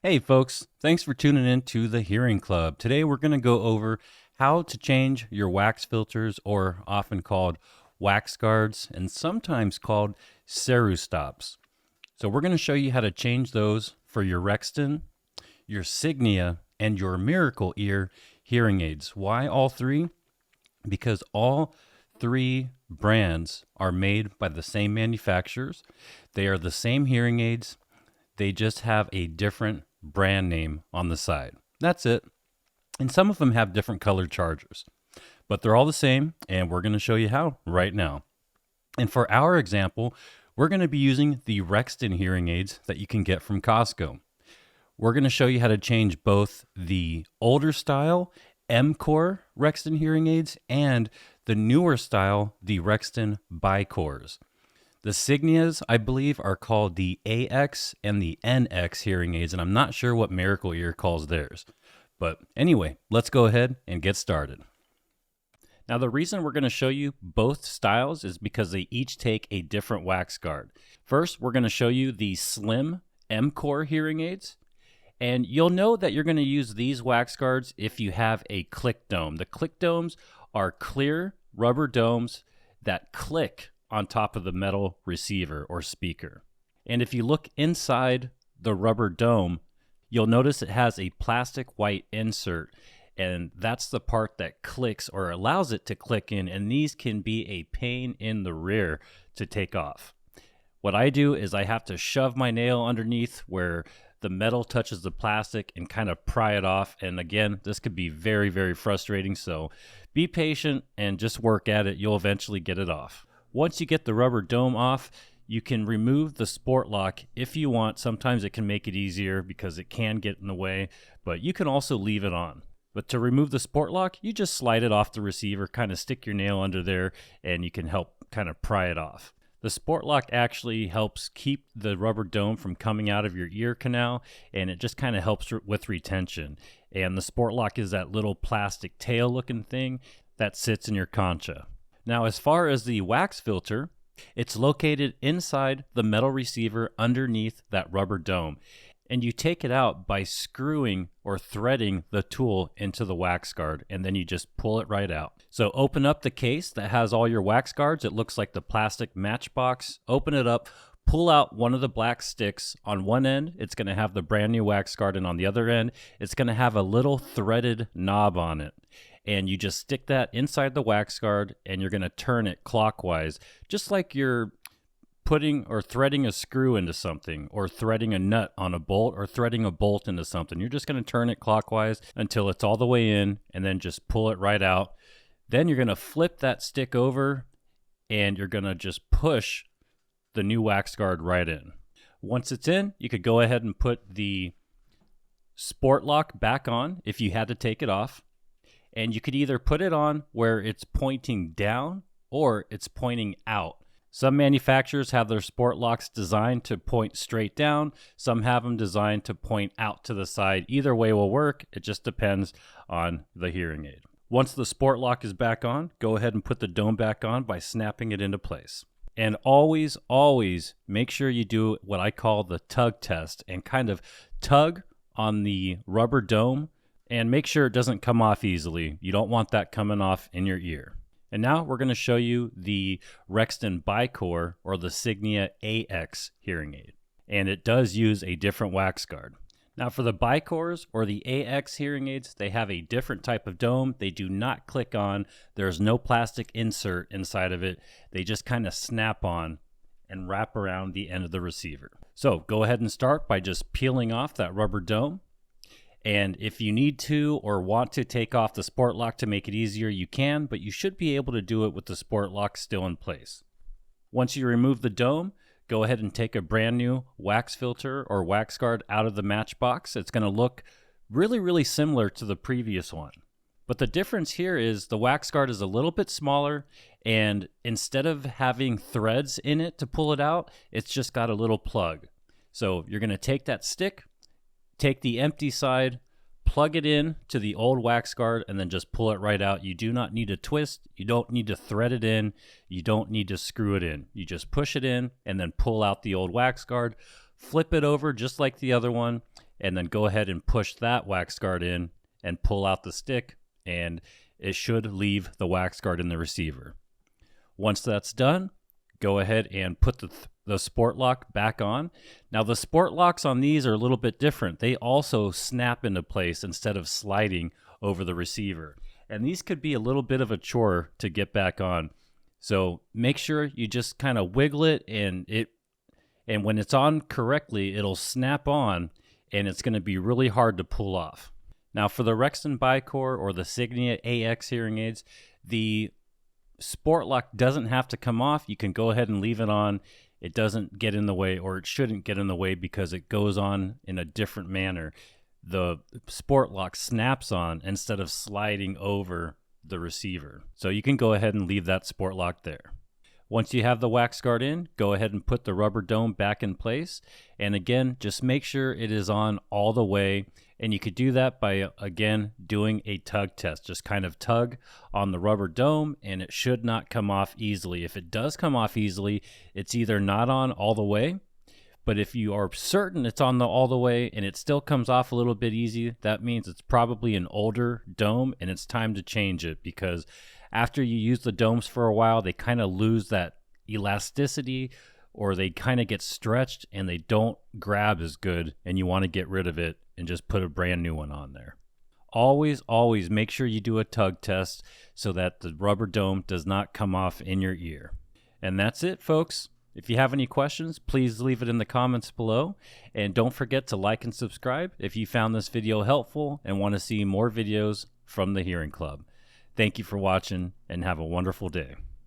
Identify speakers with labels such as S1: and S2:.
S1: Hey folks, thanks for tuning in to the Hearing Club. Today we're going to go over how to change your wax filters, or often called wax guards and sometimes called Ceru stops. So we're going to show you how to change those for your Rexton, your Signia, and your Miracle Ear hearing aids. Why all three? Because all three brands are made by the same manufacturers. They are the same hearing aids. They just have a different brand name on the side. That's it. And some of them have different colored chargers, but they're all the same, and we're going to show you how right now. And for our example, we're going to be using the Rexton hearing aids that you can get from Costco. We're going to show you how to change both the older style M-Core Rexton hearing aids and the newer style, the Rexton Bycores. The Signias, I believe, are called the AX and the NX hearing aids, and I'm not sure what Miracle Ear calls theirs. But anyway, let's go ahead and get started. Now, the reason we're going to show you both styles is because they each take a different wax guard. First, we're going to show you the slim M-Core hearing aids, and you'll know that you're going to use these wax guards if you have a click dome. The click domes are clear rubber domes that click on top of the metal receiver or speaker. And if you look inside the rubber dome, you'll notice it has a plastic white insert, and that's the part that clicks or allows it to click in, and these can be a pain in the rear to take off. What I do is I have to shove my nail underneath where the metal touches the plastic and kind of pry it off, and again, this could be very, very frustrating, so be patient and just work at it. You'll eventually get it off. Once you get the rubber dome off, you can remove the sport lock if you want. Sometimes it can make it easier because it can get in the way, but you can also leave it on. But to remove the sport lock, you just slide it off the receiver, kind of stick your nail under there, and you can help kind of pry it off. The sport lock actually helps keep the rubber dome from coming out of your ear canal, and it just kind of helps with retention. And the sport lock is that little plastic tail looking thing that sits in your concha. Now, as far as the wax filter, it's located inside the metal receiver underneath that rubber dome. And you take it out by screwing or threading the tool into the wax guard, and then you just pull it right out. So open up the case that has all your wax guards. It looks like the plastic matchbox. Open it up, pull out one of the black sticks. On one end, it's going to have the brand new wax guard, and on the other end, it's going to have a little threaded knob on it. And you just stick that inside the wax guard, and you're going to turn it clockwise, just like you're putting or threading a screw into something, or threading a nut on a bolt, or threading a bolt into something. You're just going to turn it clockwise until it's all the way in, and then just pull it right out. Then you're going to flip that stick over, and you're going to just push the new wax guard right in. Once it's in, you could go ahead and put the sport lock back on if you had to take it off. And you could either put it on where it's pointing down or it's pointing out. Some manufacturers have their sport locks designed to point straight down. Some have them designed to point out to the side. Either way will work. It just depends on the hearing aid. Once the sport lock is back on, go ahead and put the dome back on by snapping it into place. And always, always make sure you do what I call the tug test and kind of tug on the rubber dome. And make sure it doesn't come off easily. You don't want that coming off in your ear. And now we're going to show you the Rexton Bycore or the Signia AX hearing aid. And it does use a different wax guard. Now for the Bycores or the AX hearing aids, they have a different type of dome. They do not click on. There's no plastic insert inside of it. They just kind of snap on and wrap around the end of the receiver. So go ahead and start by just peeling off that rubber dome. And if you need to or want to take off the sport lock to make it easier, you can, but you should be able to do it with the sport lock still in place. Once you remove the dome, go ahead and take a brand new wax filter or wax guard out of the matchbox. It's going to look really, really similar to the previous one. But the difference here is the wax guard is a little bit smaller, and instead of having threads in it to pull it out, it's just got a little plug. So you're going to take that stick, take the empty side, plug it in to the old wax guard, and then just pull it right out. You do not need to twist. You don't need to thread it in. You don't need to screw it in. You just push it in and then pull out the old wax guard, flip it over just like the other one, and then go ahead and push that wax guard in and pull out the stick, and it should leave the wax guard in the receiver. Once that's done, go ahead and put the sport lock back on. Now the sport locks on these are a little bit different. They also snap into place instead of sliding over the receiver. And these could be a little bit of a chore to get back on. So make sure you just kind of wiggle it, and when it's on correctly, it'll snap on, and it's going to be really hard to pull off. Now for the Rexton Bycore or the Signia AX hearing aids, the sport lock doesn't have to come off. You can go ahead and leave it on. It doesn't get in the way, or it shouldn't get in the way, because it goes on in a different manner. The sport lock snaps on instead of sliding over the receiver. So you can go ahead and leave that sport lock there. Once you have the wax guard in, go ahead and put the rubber dome back in place. And again, just make sure it is on all the way. And you could do that by, again, doing a tug test. Just kind of tug on the rubber dome, and it should not come off easily. If it does come off easily, it's either not on all the way. But if you are certain it's on all the way and it still comes off a little bit easy, that means it's probably an older dome, and it's time to change it, because after you use the domes for a while, they kind of lose that elasticity, or they kind of get stretched and they don't grab as good, and you want to get rid of it and just put a brand new one on there. Always, always make sure you do a tug test so that the rubber dome does not come off in your ear. And that's it, folks. If you have any questions, please leave it in the comments below. And don't forget to like and subscribe if you found this video helpful and want to see more videos from the Hearing Club. Thank you for watching, and have a wonderful day.